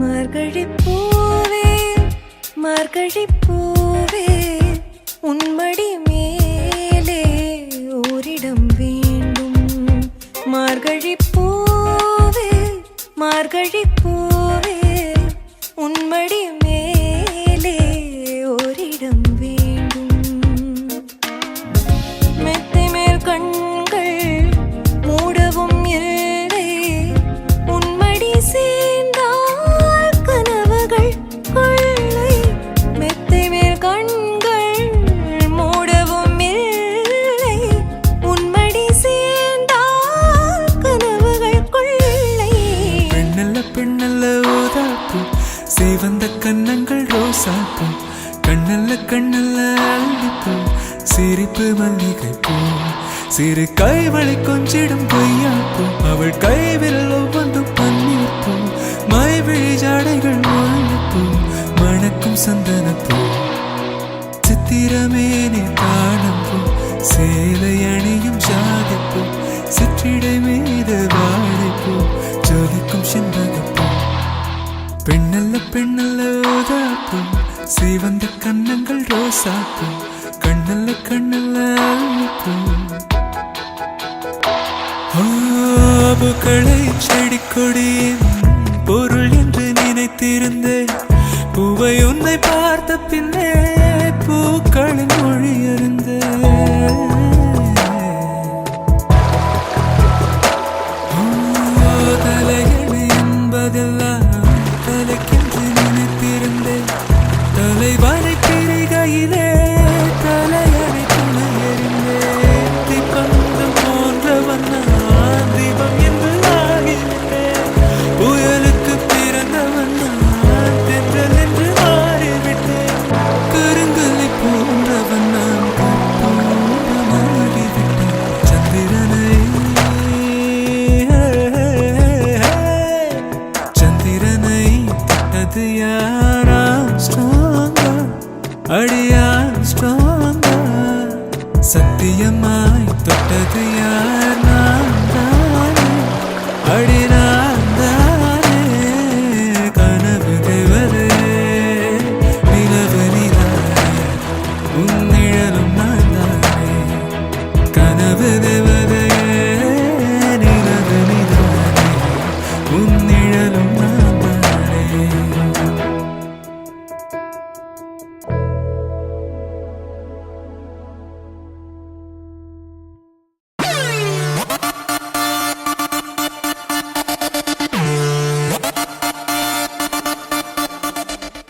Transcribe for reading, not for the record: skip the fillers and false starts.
மார்கழி பூவே மார்கழி பூவே உன்மடி மேலே ஓரிடம் வேண்டும். மார்கழி பூவே மார்கழி பூவே உன்மடி மேலே ஓரிடம் வேண்டும். மெத்தை மேல் கண்கள் மூடவும் இல்லை உன்மடி சேர்ந்தால் கனவுகள் கொள்ளை. மெத்தை மேல் கண்கள் மூடவும் இல்லை உன்மடி சேர்ந்தால் கனவுகள் கொள்ளை. பெண்ணல்ல பெண்ணல்ல ஊதாப்பு சேவந்த கன்னங்கள் ரோசாப்பு. கண்ணல்ல கண்ணல்ல அள்ளிப்பூ சிரிப்பு மல்லிகை பூ. சிறு கைவளை கொஞ்சிடும் பொய்யாப்பூ அவள் கைவில் ஒவ்வொன்றும் பன்னீர் பூ. மைவிழி ஜாடைகள் முல்லைப்பூ மணக்கும் சந்தனப்பூ. சித்திரமேனே காணப்பூ சேலை அணியும் ஜாதிப்பூ. சிற்றிடை மீது வாழைப்பூ ஜொலிக்கும் செண்பகப்பூ. பெண்ணல்ல பெண்ணல்ல ஊதாப்பூ சிவந்த கன்னங்கள் ரோசாப்பூ. கண்ணல்ல கண்ணல்ல அள்ளிப்பூ. பூக்களை செடி கொடியின் பொருள் என்று நினைத்திருந்தேன். பூவை உன்னை பார்த்த பின்னே பூக்களின் மொழி அறிந்தேன். தலையணை என்பதெல்லாம் தலைக்கென்று நினைத்திருந்தேன். தலைவனை பிரிகையிலே தலையணை துணை எறிந்தேன். தீபந்தம் போன்றவன் நான் தீபம் என்று ஆகிவிட்டேன். புயலுக்கு பிறந்தவன் நான் தென்றல் என்று மாறிவிட்டேன். கருங்கலை போன்றவன் நான் கற்பூரமாகிவிட்டேன். சந்திரனை அது யாரா ஸ்ட்ராங்கா அடியான் ஸ்ட்ராங்கா. சத்தியமாய் தொட்டது யார் நான்